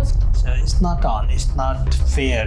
It's not on, it's not fair.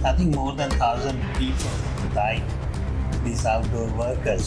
I think more than 1,000 people died. These outdoor workers.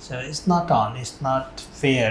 So it's not on, it's not fair.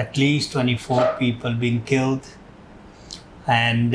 At least 24 people being killed and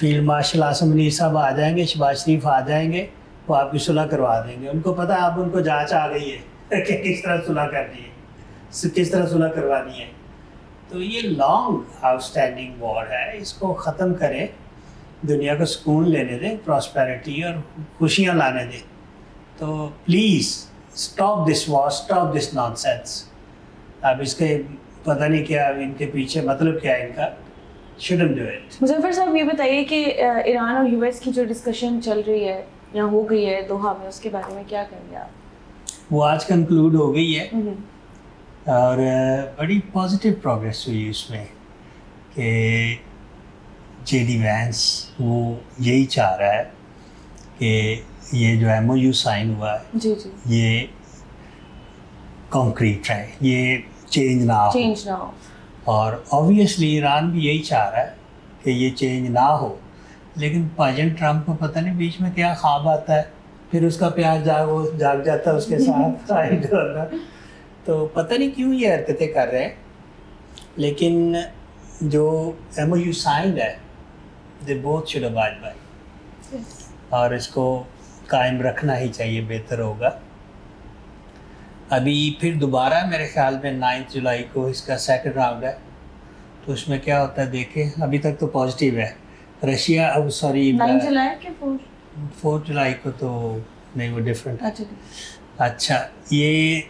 field marshal Asim Munir صاحب آ جائیں گے, شہباز شریف آ جائیں گے, وہ آپ کی صلح کروا دیں گے. ان کو پتہ ہے اب ان کو جانچ آ گئی ہے کہ کس طرح صلح کرنی ہے, کس طرح صلح کروانی ہے. تو یہ لانگ آؤٹ اسٹینڈنگ وار ہے, اس کو ختم کریں, دنیا کو سکون لینے دیں, پراسپیرٹی اور خوشیاں لانے دیں. تو please stop this war, stop this nonsense. اب اس کے پتہ نہیں کیا ان کے پیچھے مطلب کیا ہے ان کا. shouldn't do it. مظفر صاحب یہ بتائیے کہ ایران اور یو ایس کی جو ڈسکشن چل رہی ہے یا ہو گئی ہے دوحہ میں, اس کے بارے میں کیا کہیں گے آپ؟ وہ آج کنکلوڈ ہو گئی ہے اور بڑی پازیٹیو پروگریس ہوئی اس میں کہ جے ڈی وینس وہ یہی چاہ رہا ہے کہ یہ جو ایم او یو سائن ہوا ہے جی جی یہ کانکریٹ ہے, یہ چینج نہ ہو. اور آبویسلی ایران بھی یہی چاہ رہا ہے کہ یہ چینج نہ ہو, لیکن پاجن ٹرمپ کو پتہ نہیں بیچ میں کیا خواب آتا ہے, پھر اس کا پیار جاگ جاتا ہے اس کے ساتھ. تو پتہ نہیں کیوں یہ حرکتیں کر رہے ہیں, لیکن جو ایم او یو سائنڈ ہے they both should abide by, اور اس کو قائم رکھنا ہی چاہیے, بہتر ہوگا. ابھی پھر دوبارہ میرے خیال میں 9 جولائی کو اس کا سیکنڈ راؤنڈ ہے, تو اس میں کیا ہوتا ہے دیکھیں. ابھی تک تو پازیٹیو ہے رشیا, اب سوری 9 جولائی کے 4 جولائی کو تو نہیں, وہ ڈفرینٹ. اچھا یہ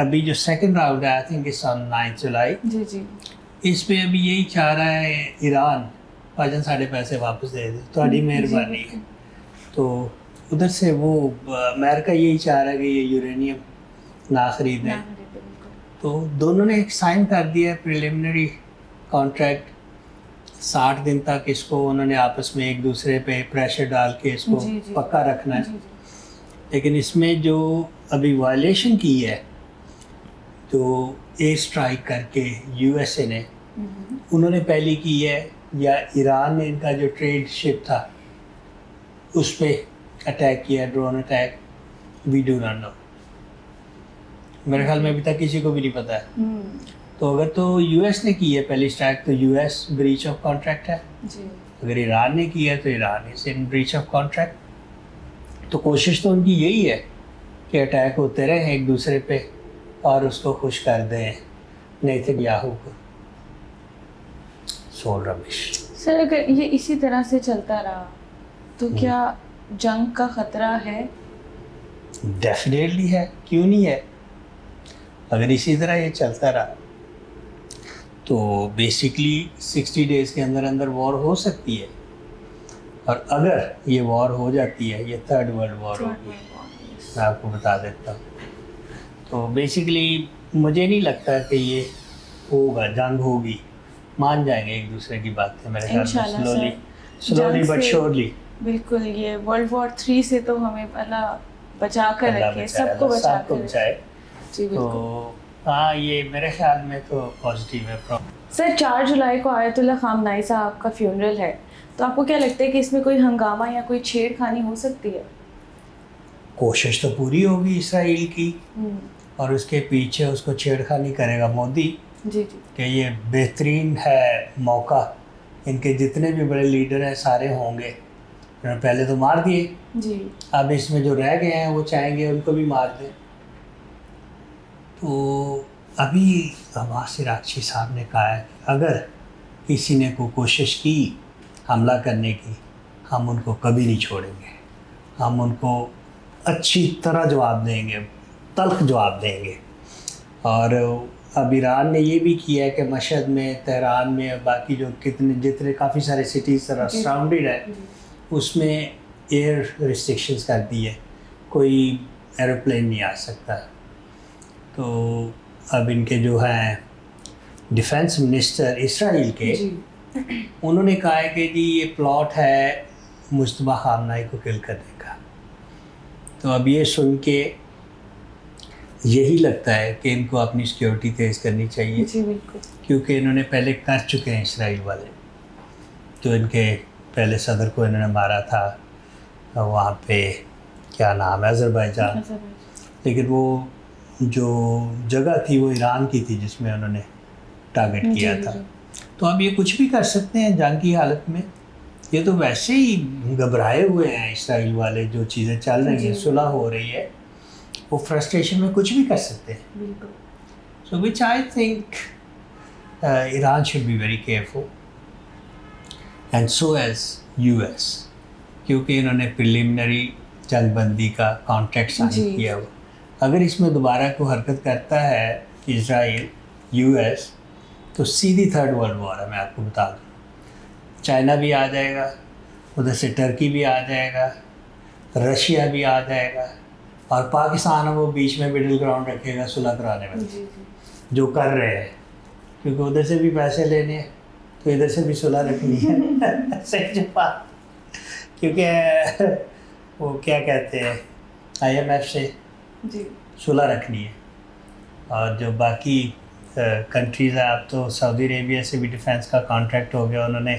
ابھی جو سیکنڈ راؤنڈ ہے آئی تھنک اس آن 9 جولائی. جی جی اس پہ ابھی یہی چاہ رہا ہے ایران پاجن ساڑھے پیسے واپس دے دے, تھوڑی مہربانی ہے. تو ادھر سے وہ امریکہ یہی چاہ رہا ہے کہ یہ یورینیم نہ خریدیں. تو دونوں نے ایک سائن کر دیا ہے پریلیمنری کانٹریکٹ, 60 دن تک اس کو انہوں نے آپس میں ایک دوسرے پہ پریشر ڈال کے اس کو پکا رکھنا ہے. لیکن اس میں جو ابھی وائلیشن کی ہے, جو ایئر اسٹرائک کر کے یو ایس اے نے, انہوں نے پہلی کی ہے یا ایران نے ان کا جو ٹریڈ شپ تھا اس پہ اٹیک کیا, drone attack, we do not know. میرے خیال میں ابھی تک کسی کو بھی نہیں پتہ ہے. تو اگر تو یو ایس نے کی ہے پہلی اسٹرائک تو U S breach of contract ہے, اگر ایران نے کی ہے تو ایران از ان بریچ آف کانٹریکٹ. تو کوشش تو ان کی یہی ہے کہ اٹیک ہوتے رہیں ایک دوسرے پہ اور اس کو خوش کر دیں نیتن یاہو کو. سول ربش. سر اگر یہ اسی طرح سے چلتا رہا تو کیا جنگ کا خطرہ ہے؟ ڈیفینیٹلی ہے, کیوں نہیں ہے. اگر اسی طرح یہ چلتا رہا تو بیسکلی 60 ڈیز کے اندر اندر وار ہو سکتی ہے, اور اگر یہ وار ہو جاتی ہے یہ 3rd ورلڈ وار ہوگی, میں آپ کو بتا دیتا ہوں. تو بیسکلی مجھے نہیں لگتا کہ یہ ہوگا, جنگ ہوگی, مان جائیں گے ایک دوسرے کی باتیں میرے خیال میں, سلولی بٹ شورلی. بالکل, یہ ورلڈ وار 3 سے تو ہمیں اللہ بچا کر رکھے, سب کو بچا کر بچائے. تو ہاں یہ میرے خیال میں تو پازیٹیو ہے. سر 4 جولائی کو آیت اللہ خامنائی صاحب کا فیونرل ہے, تو آپ کو کیا لگتا ہے کہ اس میں کوئی ہنگامہ یا کوئی چھیڑ خانی ہو سکتی ہے؟ کوشش تو پوری ہوگی اسرائیل کی, اور اس کے پیچھے اس کو چھیڑ خانی کرے گا مودی. جی جی کہ یہ بہترین ہے موقع, ان کے جتنے بھی بڑے لیڈر ہیں سارے ہوں گے, انہوں نے پہلے تو مار دیے, جی اب اس میں جو رہ گئے ہیں وہ چاہیں گے ان کو بھی مار دیں. تو ابھی عباس عراقچی صاحب نے کہا ہے اگر کسی نے کو کوشش کی حملہ کرنے کی, ہم ان کو کبھی نہیں چھوڑیں گے, ہم ان کو اچھی طرح جواب دیں گے, تلخ جواب دیں گے. اور اب ایران نے یہ بھی کیا ہے کہ مشہد میں, تہران میں, باقی جو جتنے کافی سارے سٹیز سراؤنڈیڈ ہیں اس میں ایئر ریسٹرکشنز کر دی ہے, کوئی ایروپلین نہیں آ سکتا. تو اب ان کے جو ہیں ڈیفینس منسٹر اسرائیل کے, انہوں نے کہا ہے کہ جی یہ پلاٹ ہے مجتبیٰ خامنائی کو کل کرنے کا. تو اب یہ سن کے یہی لگتا ہے کہ ان کو اپنی سیکیورٹی تیز کرنی چاہیے. جی بالکل, کیونکہ انہوں نے پہلے کر چکے ہیں اسرائیل والے, جو ان کے پہلے صدر کو انہوں نے مارا تھا وہاں پہ, کیا نام ہے, آذربائیجان. لیکن وہ جو جگہ تھی وہ ایران کی تھی جس میں انہوں نے ٹارگٹ کیا تھا. تو اب یہ کچھ بھی کر سکتے ہیں جنگ کی حالت میں, یہ تو ویسے ہی گھبرائے ہوئے ہیں اسرائیل والے، جو چیزیں چل رہی ہیں، صلح ہو رہی ہے، وہ فرسٹریشن میں کچھ بھی کر سکتے ہیں. بالکل. So which I think Iran should be very careful and so is U S, کیونکہ انہوں نے پریلیمنری جنگ بندی کا کانٹریکٹ سائن کیا ہوا. اگر اس میں دوبارہ کوئی حرکت کرتا ہے اسرائیل یو ایس تو سیدھی تھرڈ ورلڈ وار ہے. میں آپ کو بتا دوں، چائنا بھی آ جائے گا، ادھر سے ٹرکی بھی آ جائے گا، رشیا بھی آ جائے گا، اور پاکستان وہ بیچ میں مڈل گراؤنڈ رکھے گا صلح کرانے میں، جو کر رہے ہیں، کیونکہ ادھر سے بھی پیسے لینے ہیں تو ادھر سے بھی صلح رکھنی ہے. صحیح بات، کیونکہ وہ کیا کہتے ہیں IMF سے صلح رکھنی ہے. اور جو باقی کنٹریز ہیں، اب تو سعودی عربیہ سے بھی ڈیفینس کا کانٹریکٹ ہو گیا، انہوں نے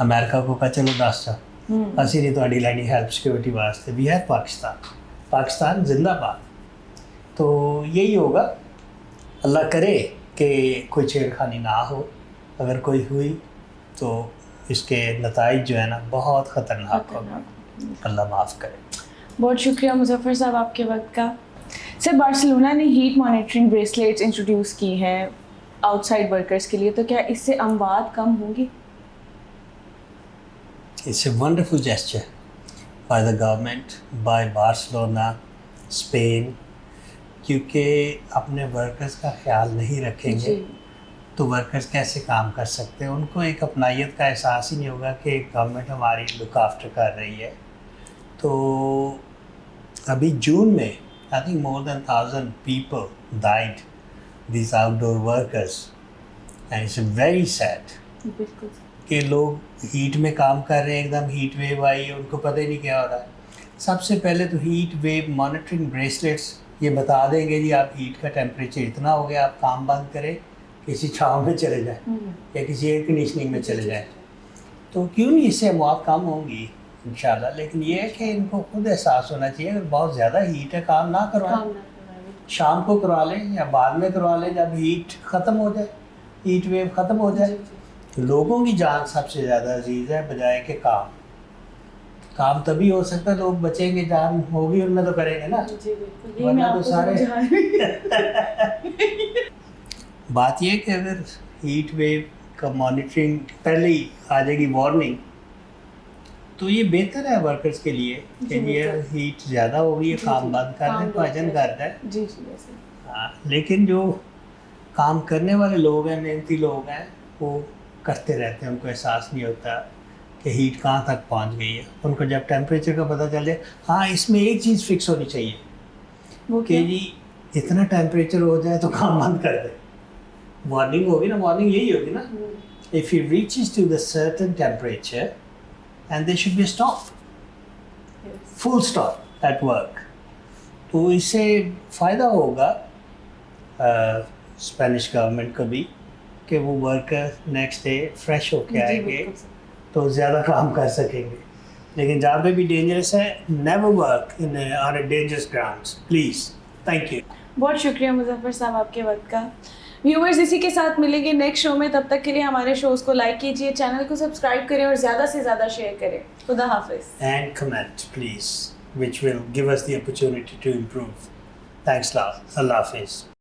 امریکہ کو کہا چلو دس اسی نہیں تو لینی ہیلپ سیکورٹی واسطے بھی ہے. پاکستان زندہ باد. تو یہی ہوگا، اللہ کرے کہ کوئی چھیڑخانی نہ ہو، اگر کوئی ہوئی تو اس کے نتائج جو ہے نا بہت خطرناک ہوگا. اللہ معاف کرے. بہت شکریہ مظفر صاحب آپ کے وقت کا. سر، بارسلونا نے ہیٹ مانیٹرنگ بریسلیٹس انٹروڈیوس کی ہیں آؤٹ سائڈ ورکرز کے لیے، تو کیا اس سے اموات کم ہوں گی؟ It's a wonderful gesture by the government, by Barcelona, Spain, کیونکہ اپنے ورکرز کا خیال نہیں رکھیں گے تو ورکرز کیسے کام کر سکتے ہیں؟ ان کو ایک اپنائیت کا احساس ہی نہیں ہوگا کہ گورنمنٹ ہماری لک آفٹر کر رہی ہے. تو ابھی جون میں I think more than 1,000 people died, these outdoor workers, and it's very sad کہ لوگ ہیٹ میں کام کر رہے ہیں، ایک دم ہیٹ ویو آئی، ان کو پتہ ہی نہیں کیا ہو رہا ہے. سب سے پہلے تو ہیٹ ویو مانیٹرنگ بریسلیٹس یہ بتا دیں گے جی آپ ہیٹ کا ٹیمپریچر اتنا ہو گیا، آپ کام بند کریں، کسی چھاؤں میں چلے جائیں یا کسی ایئر کنڈیشننگ میں چلے جائیں. تو کیوں نہیں، اس سے اموات کم ہوں گی انشاءاللہ. لیکن یہ ہے کہ ان کو خود احساس ہونا چاہیے، اگر بہت زیادہ ہیٹ ہے کام نہ کروائیں، شام کو کروا لیں یا بعد میں کروا لیں جب ہیٹ ختم ہو جائے، ہیٹ ویو ختم ہو جائے. لوگوں کی جان سب سے زیادہ عزیز ہے بجائے کہ کام تبھی ہو سکتا ہے، لوگ بچیں گے، جان ہوگی ان میں تو کریں گے نا، ورنہ تو سارے. بات یہ کہ اگر ہیٹ ویو کا مانیٹرنگ پہلے ہی آ جائے گی وارننگ، تو یہ بہتر ہے ورکرز کے لیے کہ یہ ہیٹ زیادہ ہو گئی ہے، کام بند کر دیں، بھاجن کرتا ہے. ہاں، لیکن جو کام کرنے والے لوگ ہیں، محنتی لوگ ہیں، وہ کرتے رہتے ہیں، ان کو احساس نہیں ہوتا کہ ہیٹ کہاں تک پہنچ گئی ہے. ان کو جب ٹیمپریچر کا پتہ چل جائے، ہاں اس میں ایک چیز فکس ہونی چاہیے کہ جی اتنا ٹیمپریچر ہو جائے تو کام بند کر دیں. وارننگ ہوگی نا، وارننگ یہی ہوگی نا، if it reaches to the certain temperature and there should be a stop, full stop at work. تو اس سے فائدہ ہوگا اسپینش گورنمنٹ کو بھی کہ وہ ورکر نیکسٹ ڈے فریش ہو کے آئیں گے تو زیادہ کام کر سکیں گے. لیکن جہاں پہ بھی ڈینجرس ہے، never work in on a dangerous grounds please. Thank you. بہت شکریہ مظفر صاحب آپ کے وقت کا. ویورز، اسی کے ساتھ ملیں گے نیکسٹ شو میں. تب تک کے لیے ہمارے شوز کو لائک کیجیے، چینل کو سبسکرائب کریں اور زیادہ سے زیادہ شیئر کریں. خدا حافظ. And comment please which will give us the opportunity to improve. Thanks a lot. اللہ حافظ.